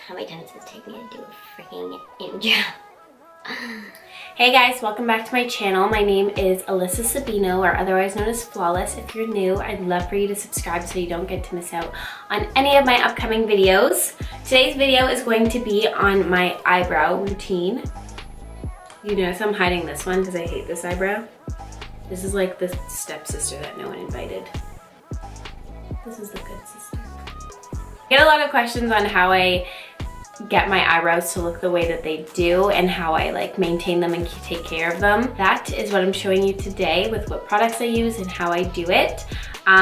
How many times does it take me to do a freaking intro? Hey guys, welcome back to my channel. My name is Alyssa Sabino, or otherwise known as Flawlyss. If you're new, I'd love for you to subscribe so you don't get to miss out on any of my upcoming videos. Today's video is going to be on my eyebrow routine. You notice I'm hiding this one because I hate this eyebrow. This is like the stepsister that no one invited. This is the good sister. I get a lot of questions on how I get my eyebrows to look the way that they do and how I like maintain them and take care of them. That is what I'm showing you today with what products I use and how I do it.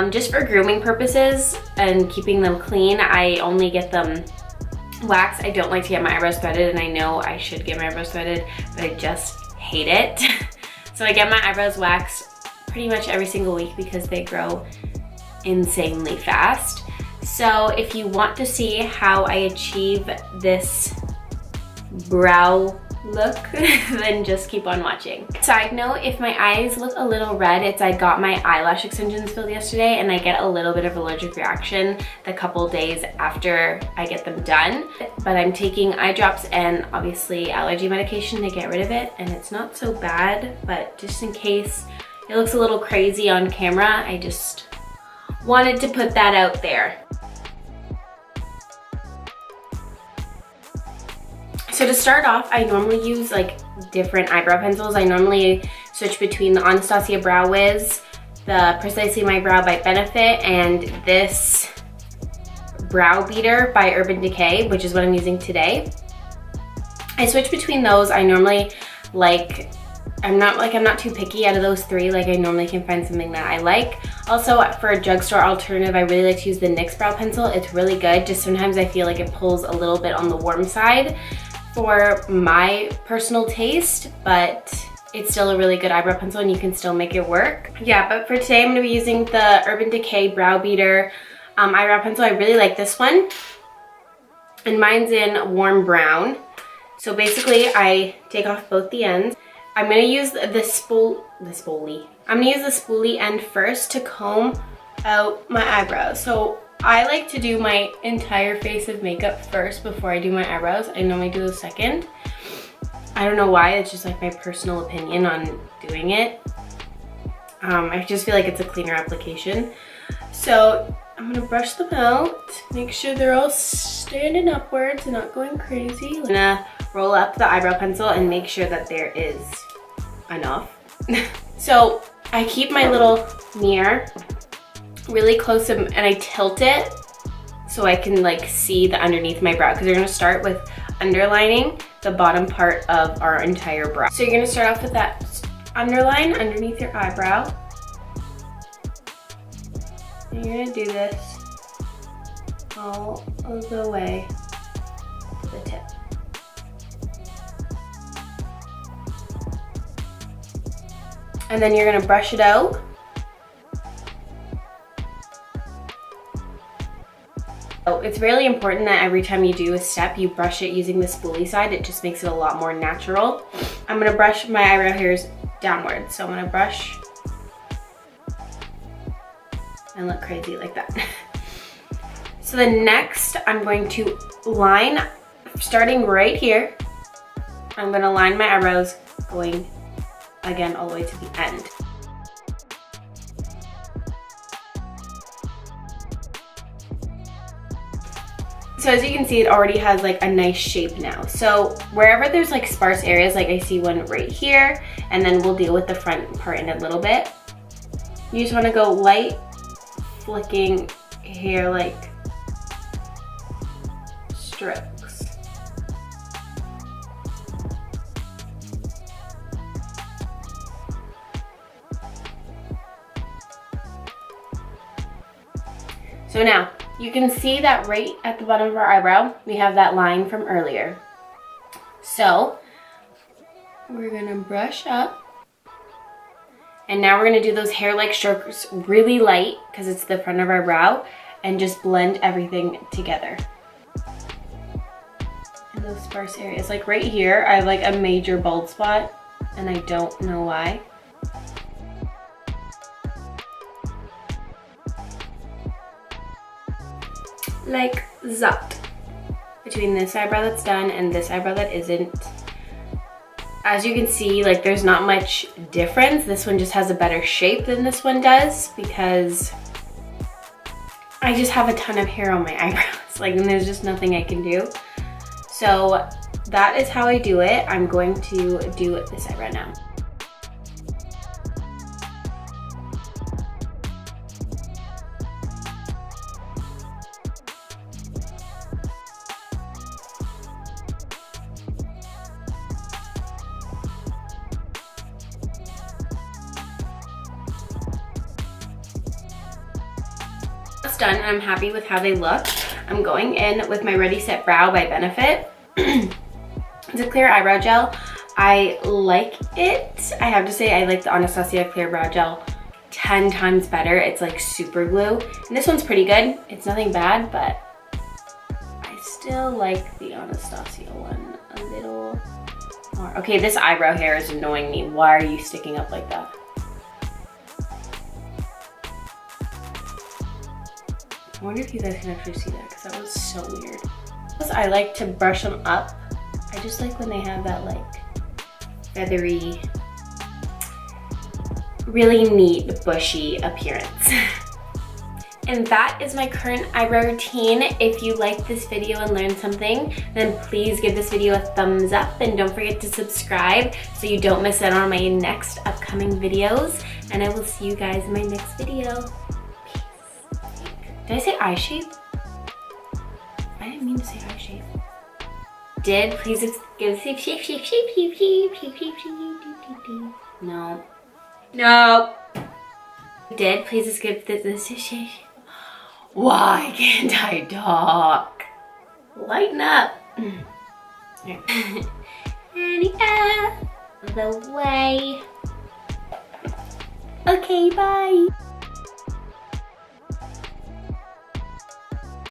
Just for grooming purposes and keeping them clean, I only get them waxed. I don't like to get my eyebrows threaded, and I know I should get my eyebrows threaded, but I just hate it. So I get my eyebrows waxed pretty much every single week because they grow insanely fast. So if you want to see how I achieve this brow look, then just keep on watching. Side note, if my eyes look a little red, it's I got my eyelash extensions filled yesterday and I get a little bit of allergic reaction the couple days after I get them done. But I'm taking eye drops and obviously allergy medication to get rid of it, and it's not so bad, but just in case it looks a little crazy on camera, I just wanted to put that out there. So to start off, I normally use like different eyebrow pencils. I normally switch between the Anastasia Brow Wiz, the Precisely My Brow by Benefit, and this Brow Beater by Urban Decay, which is what I'm using today. I switch between those. I normally I'm not too picky out of those three. Like, I normally can find something that I like. Also, for a drugstore alternative, I really like to use the NYX brow pencil. It's really good. Just sometimes I feel like it pulls a little bit on the warm side for my personal taste, but it's still a really good eyebrow pencil and you can still make it work. Yeah, but for today I'm gonna be using the Urban Decay Brow Beater eyebrow pencil. I really like this one, and mine's in warm brown. So basically I take off both the ends. I'm gonna use I'm gonna use the spoolie end first to comb out my eyebrows. So I like to do my entire face of makeup first before I do my eyebrows. I normally do those second. I don't know why, it's just like my personal opinion on doing it. I just feel like it's a cleaner application. So I'm gonna brush them out, make sure they're all standing upwards and not going crazy. I'm gonna roll up the eyebrow pencil and make sure that there is enough. So I keep my little mirror really close and I tilt it so I can like see the underneath my brow, because you're gonna start with underlining the bottom part of our entire brow. So you're gonna start off with that underline underneath your eyebrow. And you're gonna do this all of the way to the tip. And then you're gonna brush it out. So it's really important that every time you do a step, you brush it using the spoolie side. It just makes it a lot more natural. I'm gonna brush my eyebrow hairs downwards. So I'm gonna brush and look crazy like that. So the next, I'm going to line, starting right here, I'm gonna line my eyebrows going again all the way to the end. So as you can see, it already has like a nice shape now. So wherever there's like sparse areas, like I see one right here, and then we'll deal with the front part in a little bit. You just wanna go light flicking hair like strokes. So now, you can see that right at the bottom of our eyebrow, we have that line from earlier. So, we're gonna brush up. And now we're gonna do those hair-like strokes really light, because it's the front of our brow, and just blend everything together. And those sparse areas, like right here, I have like a major bald spot, and I don't know why. Like that. between this eyebrow that's done and this eyebrow that isn't. As you can see, like there's not much difference. This one just has a better shape than this one does because I just have a ton of hair on my eyebrows. Like, and there's just nothing I can do. So that is how I do it. I'm going to do this eyebrow now. That's done and I'm happy with how they look. I'm going in with my Ready Set Brow by Benefit. It's a clear eyebrow gel. I like it. I have to say I like the Anastasia Clear Brow Gel 10 times better. It's like super glue. And this one's pretty good. It's nothing bad, but I still like the Anastasia one a little more. Okay, this eyebrow hair is annoying me. Why are you sticking up like that? I wonder if you guys can actually see that because that was so weird. I like to brush them up. I just like when they have that like feathery, really neat bushy appearance. And that is my current eyebrow routine. If you liked this video and learned something, then please give this video a thumbs up and don't forget to subscribe so you don't miss out on my next upcoming videos. And I will see you guys in my next video. Did I say eye shape? I didn't mean to say eye shape. Did please give no. No. Did please give this shape. Why can't I talk? Lighten up. Any out of the way. Okay, bye.